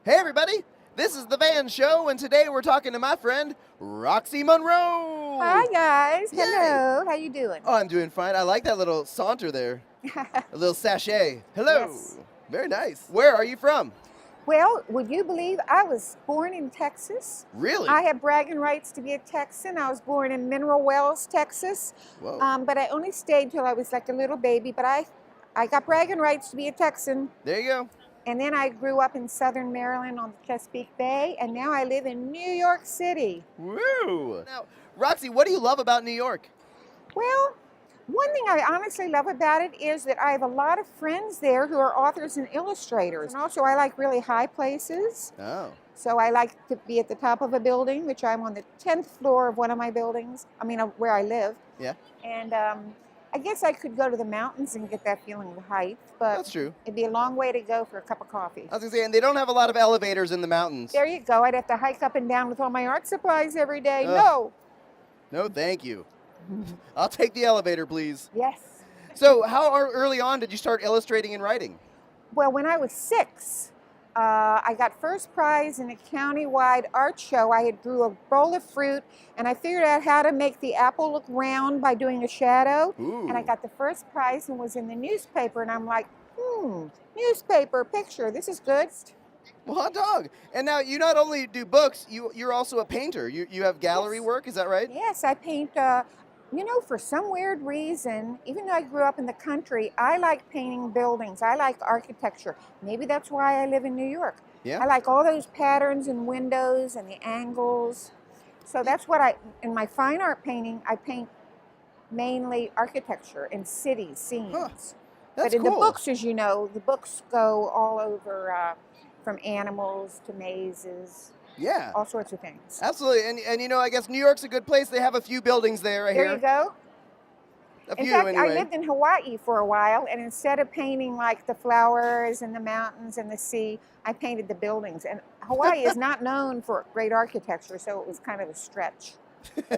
Hey everybody, this is the Van Show, and today we're talking to my friend Roxy Monroe. Hi guys. Yay. Hello. How you doing? Oh, I'm doing fine. I like that little saunter there, a little sachet. Hello. Yes. Very nice. Where are you from? Well, would you believe I was born in Texas? Really? I have bragging rights to be a Texan. I was born in Mineral Wells, Texas. Whoa. But I only stayed till I was like a little baby. But I got bragging rights to be a Texan. There you go. And then I grew up in Southern Maryland on the Chesapeake Bay, and now I live in New York City. Woo. Now, Roxy, what do you love about New York? Well, one thing I honestly love about it is that I have a lot of friends there who are authors and illustrators. And also I like really high places. Oh. So I like to be at the top of a building, which I'm on the 10th floor of one of my buildings. I mean, where I live. Yeah. And I guess I could go to the mountains and get that feeling of height, but That's true. it'd be a long way to go for a cup of coffee. I was going to say, and they don't have a lot of elevators in the mountains. There you go. I'd have to hike up and down with all my art supplies every day. Ugh. No. No, thank you. I'll take the elevator, please. Yes. So, how early on did you start illustrating and writing? Well, when I was 6, I got first prize in a countywide art show. I had drew a bowl of fruit, and I figured out how to make the apple look round by doing a shadow. Ooh. And I got the first prize and was in the newspaper. And I'm like, newspaper, picture, this is good. Well, hot dog. And now you not only do books, you're also a painter. You have gallery Yes. work, is that right? Yes, I paint. For some weird reason, even though I grew up in the country, I like painting buildings. I like architecture. Maybe that's why I live in New York. Yeah. I like all those patterns and windows and the angles. So that's what in my fine art painting, I paint mainly architecture and cities, scenes. Huh. That's But in cool. the books, as you know, the books go all over from animals to mazes, Yeah. all sorts of things. Absolutely. And I guess New York's a good place. They have a few buildings there, I There hear. you go. A In few fact, anyway. I lived in Hawaii for a while, and instead of painting like the flowers and the mountains and the sea, I painted the buildings. And Hawaii is not known for great architecture, so it was kind of a stretch.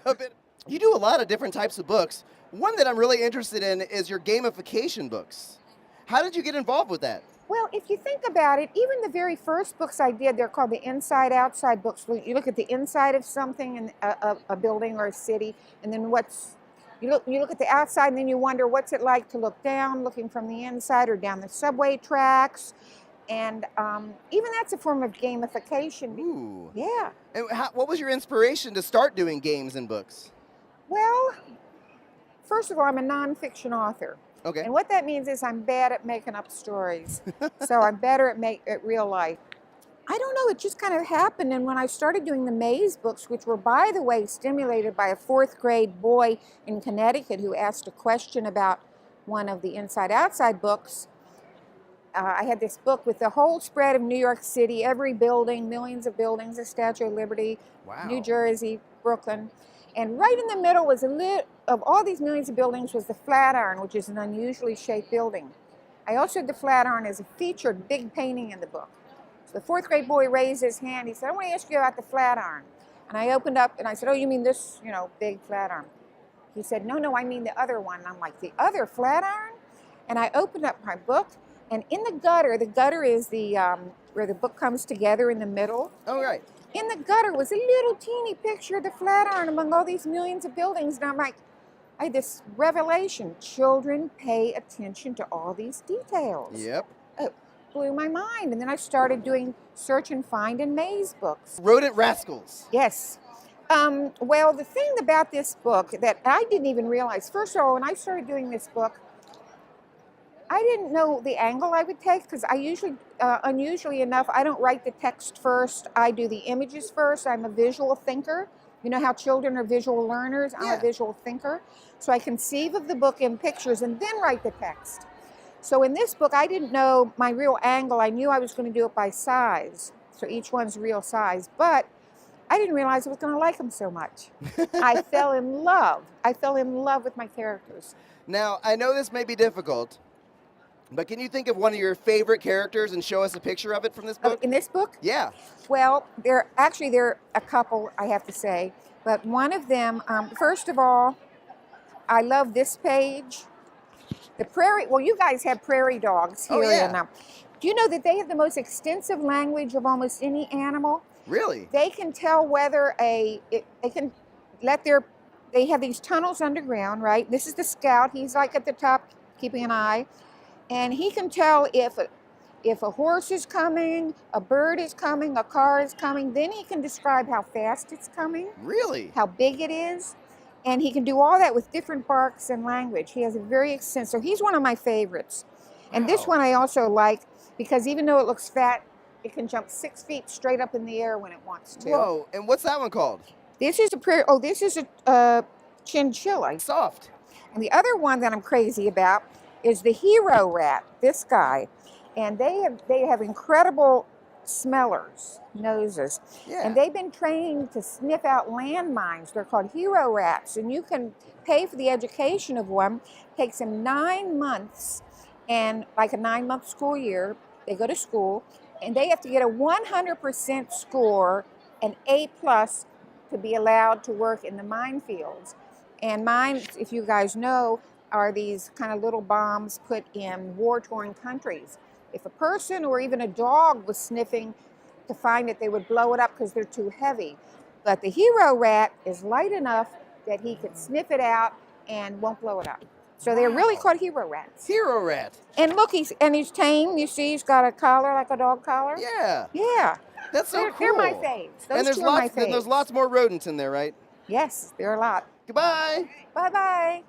A bit. You do a lot of different types of books. One that I'm really interested in is your gamification books. How did you get involved with that? Well, if you think about it, even the very first books I did, they're called the inside-outside books. You look at the inside of something, in a building or a city, and then you look at the outside, and then you wonder what's it like to look down, looking from the inside or down the subway tracks, and even that's a form of gamification. Ooh. Yeah. And what was your inspiration to start doing games and books? Well, first of all, I'm a nonfiction author. Okay. And what that means is I'm bad at making up stories. So I'm better at real life. I don't know, it just kind of happened. And when I started doing the maze books, which were, by the way, stimulated by a 4th grade boy in Connecticut who asked a question about one of the inside-outside books, I had this book with the whole spread of New York City, every building, millions of buildings, the Statue of Liberty, Wow. New Jersey, Brooklyn. And right in the middle was of all these millions of buildings was the Flatiron, which is an unusually shaped building. I also had the Flatiron as a featured big painting in the book. So the 4th grade boy raised his hand. He said, I want to ask you about the Flatiron. And I opened up and I said, oh, you mean this, big Flatiron? He said, no, I mean the other one. And I'm like, the other Flatiron? And I opened up my book, and in the gutter is the where the book comes together in the middle. Oh, right. In the gutter was a little teeny picture of the Flatiron among all these millions of buildings. And I'm like, I had this revelation. Children pay attention to all these details. Yep. It blew my mind. And then I started doing search and find and maze books. Rodent Rascals. Yes. Well, the thing about this book that I didn't even realize, first of all, when I started doing this book, I didn't know the angle I would take because I usually, unusually enough, I don't write the text first. I do the images first. I'm a visual thinker. You know how children are visual learners? I'm a visual thinker. So I conceive of the book in pictures and then write the text. So in this book, I didn't know my real angle. I knew I was going to do it by size. So each one's real size. But I didn't realize I was going to like them so much. I fell in love. I fell in love with my characters. Now, I know this may be difficult, but can you think of one of your favorite characters and show us a picture of it from this book? In this book? Yeah. Well, there are a couple, I have to say. But one of them, first of all, I love this page. The prairie, well, you guys have prairie dogs here. Oh, yeah. Do you know that they have the most extensive language of almost any animal? Really? They can tell whether they can let their, they have these tunnels underground, right? This is the scout. He's like at the top keeping an eye. And he can tell if a horse is coming, a bird is coming, a car is coming. Then he can describe how fast it's coming, Really? how big it is. And he can do all that with different barks and language. He has a very extensive, so he's one of my favorites. And this Wow. one I also like because even though it looks fat, it can jump 6 feet straight up in the air when it wants to. Whoa. And what's that one called? This is a this is a chinchilla. Soft. And the other one that I'm crazy about is the hero rat, this guy. And they have incredible smellers, noses. Yeah. And they've been trained to sniff out landmines. They're called hero rats. And you can pay for the education of one. It takes them 9 months and like a 9-month school year. They go to school and they have to get a 100% score, an A+ to be allowed to work in the minefields. And mines, if you guys know, are these kind of little bombs put in war-torn countries. If a person or even a dog was sniffing to find it, they would blow it up because they're too heavy. But the hero rat is light enough that he could sniff it out and won't blow it up. So they're really Wow. called hero rats. Hero rat. And look, he's tame. You see, he's got a collar like a dog collar. Yeah. Yeah. That's so They're, cool. they're my faves. Those And there's two are my lots. There's faves. lots more rodents in there, right? Yes, there are a lot. Goodbye. Bye-bye.